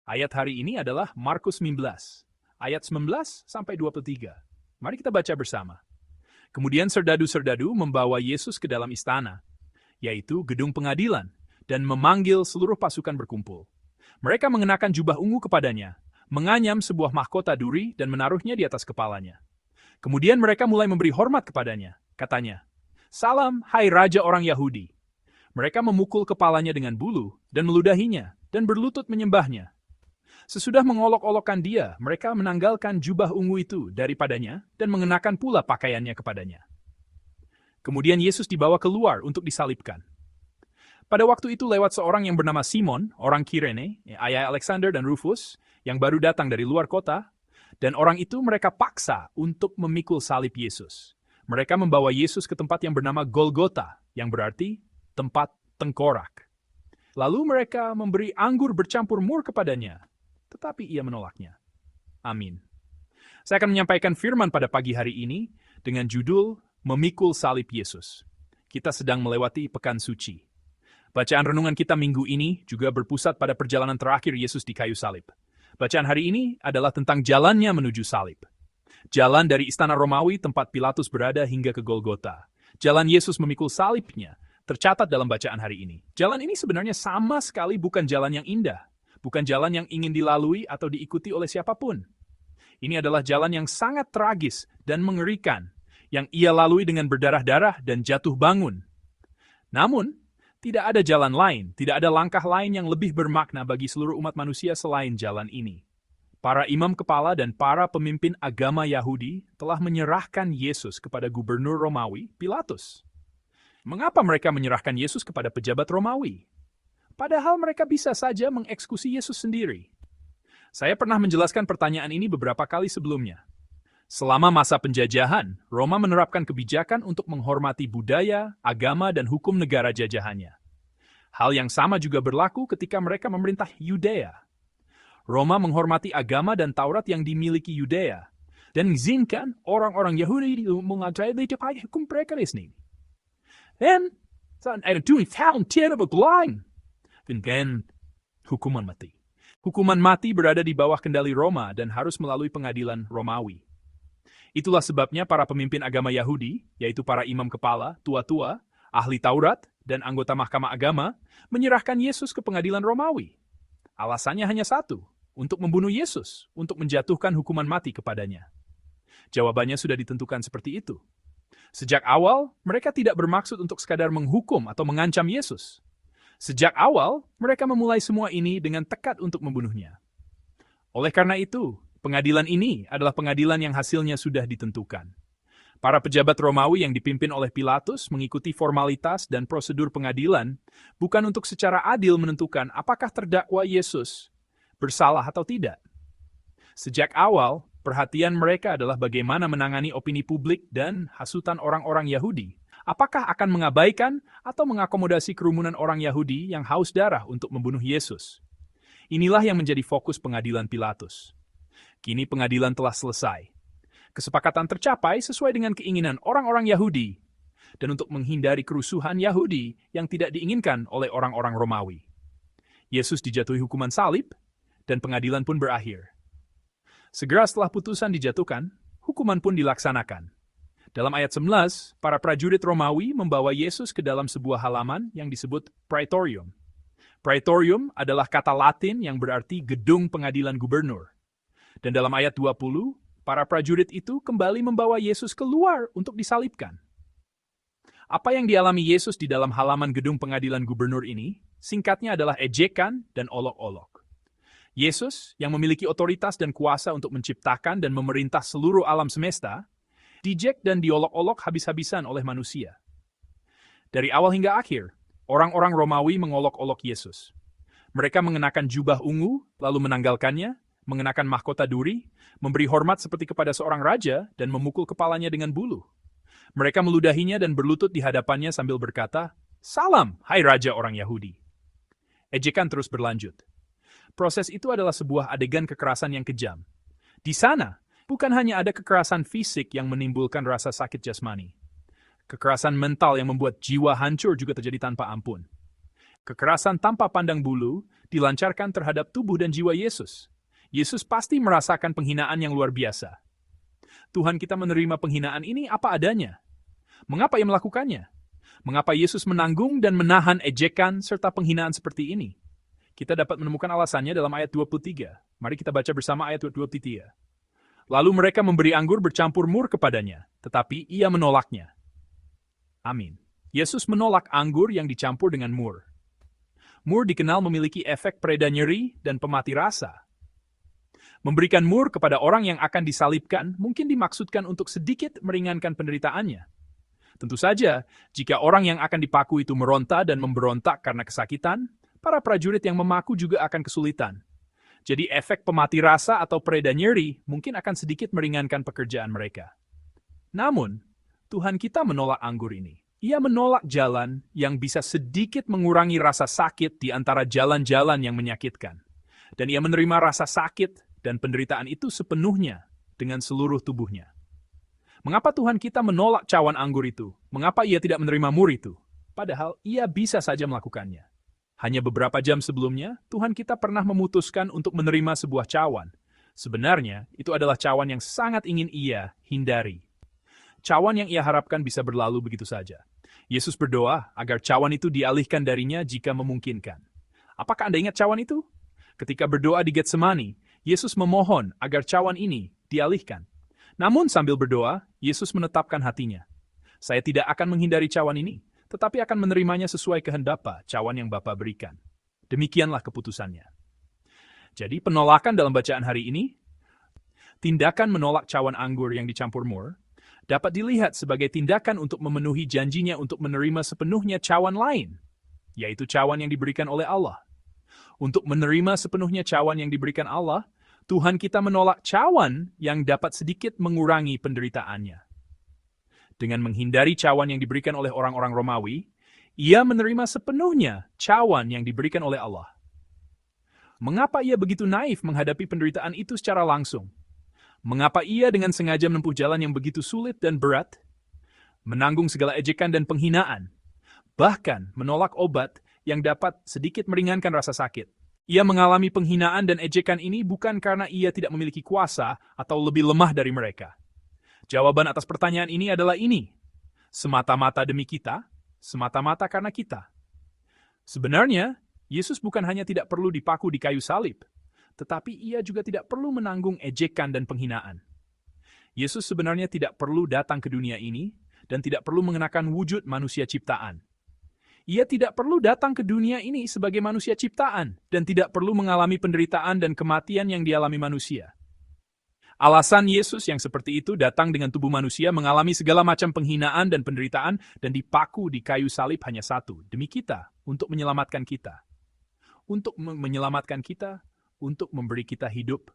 Ayat hari ini adalah Markus 19, ayat 19 sampai 23. Mari kita baca bersama. Kemudian serdadu-serdadu membawa Yesus ke dalam istana, yaitu gedung pengadilan, dan memanggil seluruh pasukan berkumpul. Mereka mengenakan jubah ungu kepadanya, menganyam sebuah mahkota duri dan menaruhnya di atas kepalanya. Kemudian mereka mulai memberi hormat kepadanya. Katanya, "Salam, hai Raja orang Yahudi." Mereka memukul kepalanya dengan bulu dan meludahinya dan berlutut menyembahnya. Sesudah mengolok-olokkan dia, mereka menanggalkan jubah ungu itu daripadanya dan mengenakan pula pakaiannya kepadanya. Kemudian Yesus dibawa keluar untuk disalibkan. Pada waktu itu lewat seorang yang bernama Simon, orang Kirene, ayah Alexander dan Rufus, yang baru datang dari luar kota, dan orang itu mereka paksa untuk memikul salib Yesus. Mereka membawa Yesus ke tempat yang bernama Golgota, yang berarti tempat tengkorak. Lalu mereka memberi anggur bercampur mur kepadanya, tetapi ia menolaknya. Amin. Saya akan menyampaikan firman pada pagi hari ini dengan judul Memikul Salib Yesus. Kita sedang melewati Pekan Suci. Bacaan renungan kita minggu ini juga berpusat pada perjalanan terakhir Yesus di kayu salib. Bacaan hari ini adalah tentang jalannya menuju salib. Jalan dari istana Romawi tempat Pilatus berada hingga ke Golgota. Jalan Yesus memikul salibnya tercatat dalam bacaan hari ini. Jalan ini sebenarnya sama sekali bukan jalan yang indah. Bukan jalan yang ingin dilalui atau diikuti oleh siapapun. Ini adalah jalan yang sangat tragis dan mengerikan, yang ia lalui dengan berdarah-darah dan jatuh bangun. Namun, tidak ada jalan lain, tidak ada langkah lain yang lebih bermakna bagi seluruh umat manusia selain jalan ini. Para imam kepala dan para pemimpin agama Yahudi telah menyerahkan Yesus kepada gubernur Romawi, Pilatus. Mengapa mereka menyerahkan Yesus kepada pejabat Romawi? Padahal mereka bisa saja mengeksekusi Yesus sendiri. Saya pernah menjelaskan pertanyaan ini beberapa kali sebelumnya. Selama masa penjajahan, Roma menerapkan kebijakan untuk menghormati budaya, agama, dan hukum negara jajahannya. Hal yang sama juga berlaku ketika mereka memerintah Yudea. Roma menghormati agama dan Taurat yang dimiliki Yudea, dan mengizinkan orang-orang Yahudi mengadili hukum mereka di sini. Dan itu tahun tiada bergelang dengan hukuman mati. Hukuman mati berada di bawah kendali Roma dan harus melalui pengadilan Romawi. Itulah sebabnya para pemimpin agama Yahudi, yaitu para imam kepala, tua-tua, ahli Taurat, dan anggota mahkamah agama, menyerahkan Yesus ke pengadilan Romawi. Alasannya hanya satu, untuk membunuh Yesus, untuk menjatuhkan hukuman mati kepadanya. Jawabannya sudah ditentukan seperti itu. Sejak awal, mereka tidak bermaksud untuk sekadar menghukum atau mengancam Yesus. Sejak awal, mereka memulai semua ini dengan tekad untuk membunuhnya. Oleh karena itu, pengadilan ini adalah pengadilan yang hasilnya sudah ditentukan. Para pejabat Romawi yang dipimpin oleh Pilatus mengikuti formalitas dan prosedur pengadilan bukan untuk secara adil menentukan apakah terdakwa Yesus bersalah atau tidak. Sejak awal, perhatian mereka adalah bagaimana menangani opini publik dan hasutan orang-orang Yahudi. Apakah akan mengabaikan atau mengakomodasi kerumunan orang Yahudi yang haus darah untuk membunuh Yesus? Inilah yang menjadi fokus pengadilan Pilatus. Kini pengadilan telah selesai. Kesepakatan tercapai sesuai dengan keinginan orang-orang Yahudi dan untuk menghindari kerusuhan Yahudi yang tidak diinginkan oleh orang-orang Romawi. Yesus dijatuhi hukuman salib dan pengadilan pun berakhir. Segera setelah putusan dijatuhkan, hukuman pun dilaksanakan. Dalam ayat 11, para prajurit Romawi membawa Yesus ke dalam sebuah halaman yang disebut Praetorium. Praetorium adalah kata Latin yang berarti gedung pengadilan gubernur. Dan dalam ayat 20, para prajurit itu kembali membawa Yesus keluar untuk disalibkan. Apa yang dialami Yesus di dalam halaman gedung pengadilan gubernur ini, singkatnya adalah ejekan dan olok-olok. Yesus, yang memiliki otoritas dan kuasa untuk menciptakan dan memerintah seluruh alam semesta, dijek dan diolok-olok habis-habisan oleh manusia. Dari awal hingga akhir, orang-orang Romawi mengolok-olok Yesus. Mereka mengenakan jubah ungu, lalu menanggalkannya, mengenakan mahkota duri, memberi hormat seperti kepada seorang raja, dan memukul kepalanya dengan bulu. Mereka meludahinya dan berlutut di hadapannya sambil berkata, "Salam, hai Raja orang Yahudi." Ejekan terus berlanjut. Proses itu adalah sebuah adegan kekerasan yang kejam. Di sana, bukan hanya ada kekerasan fisik yang menimbulkan rasa sakit jasmani. Kekerasan mental yang membuat jiwa hancur juga terjadi tanpa ampun. Kekerasan tanpa pandang bulu dilancarkan terhadap tubuh dan jiwa Yesus. Yesus pasti merasakan penghinaan yang luar biasa. Tuhan kita menerima penghinaan ini apa adanya. Mengapa ia melakukannya? Mengapa Yesus menanggung dan menahan ejekan serta penghinaan seperti ini? Kita dapat menemukan alasannya dalam ayat 23. Mari kita baca bersama ayat 23. Lalu mereka memberi anggur bercampur mur kepadanya, tetapi ia menolaknya. Amin. Yesus menolak anggur yang dicampur dengan mur. Mur dikenal memiliki efek pereda nyeri dan pemati rasa. Memberikan mur kepada orang yang akan disalibkan mungkin dimaksudkan untuk sedikit meringankan penderitaannya. Tentu saja, jika orang yang akan dipaku itu meronta dan memberontak karena kesakitan, para prajurit yang memaku juga akan kesulitan. Jadi efek pemati rasa atau pereda nyeri mungkin akan sedikit meringankan pekerjaan mereka. Namun, Tuhan kita menolak anggur ini. Ia menolak jalan yang bisa sedikit mengurangi rasa sakit di antara jalan-jalan yang menyakitkan. Dan ia menerima rasa sakit dan penderitaan itu sepenuhnya dengan seluruh tubuhnya. Mengapa Tuhan kita menolak cawan anggur itu? Mengapa ia tidak menerima mur itu? Padahal ia bisa saja melakukannya. Hanya beberapa jam sebelumnya, Tuhan kita pernah memutuskan untuk menerima sebuah cawan. Sebenarnya, itu adalah cawan yang sangat ingin ia hindari. Cawan yang ia harapkan bisa berlalu begitu saja. Yesus berdoa agar cawan itu dialihkan darinya jika memungkinkan. Apakah Anda ingat cawan itu? Ketika berdoa di Getsemani, Yesus memohon agar cawan ini dialihkan. Namun sambil berdoa, Yesus menetapkan hatinya. Saya tidak akan menghindari cawan ini, tetapi akan menerimanya sesuai kehendak Bapa, cawan yang Bapa berikan. Demikianlah keputusannya. Jadi penolakan dalam bacaan hari ini, tindakan menolak cawan anggur yang dicampur mur, dapat dilihat sebagai tindakan untuk memenuhi janjinya untuk menerima sepenuhnya cawan lain, yaitu cawan yang diberikan oleh Allah. Untuk menerima sepenuhnya cawan yang diberikan Allah, Tuhan kita menolak cawan yang dapat sedikit mengurangi penderitaannya. Dengan menghindari cawan yang diberikan oleh orang-orang Romawi, ia menerima sepenuhnya cawan yang diberikan oleh Allah. Mengapa ia begitu naif menghadapi penderitaan itu secara langsung? Mengapa ia dengan sengaja menempuh jalan yang begitu sulit dan berat, menanggung segala ejekan dan penghinaan, bahkan menolak obat yang dapat sedikit meringankan rasa sakit? Ia mengalami penghinaan dan ejekan ini bukan karena ia tidak memiliki kuasa atau lebih lemah dari mereka. Jawaban atas pertanyaan ini adalah ini: semata-mata demi kita, semata-mata karena kita. Sebenarnya, Yesus bukan hanya tidak perlu dipaku di kayu salib, tetapi ia juga tidak perlu menanggung ejekan dan penghinaan. Yesus sebenarnya tidak perlu datang ke dunia ini dan tidak perlu mengenakan wujud manusia ciptaan. Ia tidak perlu datang ke dunia ini sebagai manusia ciptaan dan tidak perlu mengalami penderitaan dan kematian yang dialami manusia. Alasan Yesus yang seperti itu datang dengan tubuh manusia mengalami segala macam penghinaan dan penderitaan dan dipaku di kayu salib hanya satu, demi kita, untuk menyelamatkan kita. Untuk menyelamatkan kita, untuk memberi kita hidup,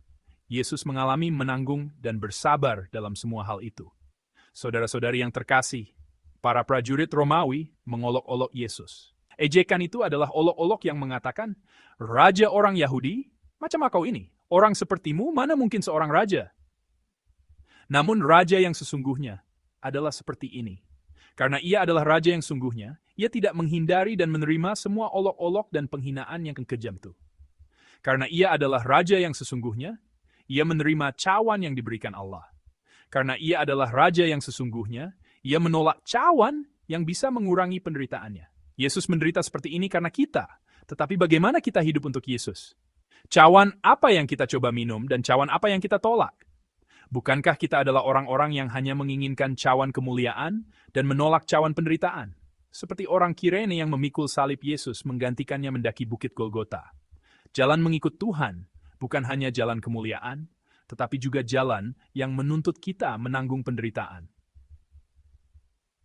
Yesus mengalami menanggung dan bersabar dalam semua hal itu. Saudara-saudari yang terkasih, para prajurit Romawi mengolok-olok Yesus. Ejekan itu adalah olok-olok yang mengatakan, "Raja orang Yahudi? Macam kau ini? Orang sepertimu mana mungkin seorang raja?" Namun raja yang sesungguhnya adalah seperti ini. Karena ia adalah raja yang sungguhnya, ia tidak menghindari dan menerima semua olok-olok dan penghinaan yang kejam itu. Karena ia adalah raja yang sesungguhnya, ia menerima cawan yang diberikan Allah. Karena ia adalah raja yang sesungguhnya, ia menolak cawan yang bisa mengurangi penderitaannya. Yesus menderita seperti ini karena kita. Tetapi bagaimana kita hidup untuk Yesus? Cawan apa yang kita coba minum dan cawan apa yang kita tolak? Bukankah kita adalah orang-orang yang hanya menginginkan cawan kemuliaan dan menolak cawan penderitaan? Seperti orang Kirene yang memikul salib Yesus menggantikannya mendaki bukit Golgota. Jalan mengikut Tuhan bukan hanya jalan kemuliaan, tetapi juga jalan yang menuntut kita menanggung penderitaan.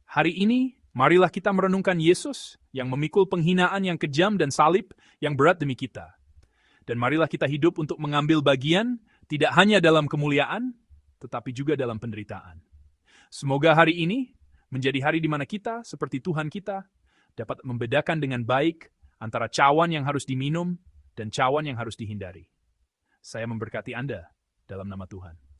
Hari ini, marilah kita merenungkan Yesus yang memikul penghinaan yang kejam dan salib yang berat demi kita. Dan marilah kita hidup untuk mengambil bagian tidak hanya dalam kemuliaan, tetapi juga dalam penderitaan. Semoga hari ini menjadi hari di mana kita, seperti Tuhan kita, dapat membedakan dengan baik antara cawan yang harus diminum dan cawan yang harus dihindari. Saya memberkati Anda dalam nama Tuhan.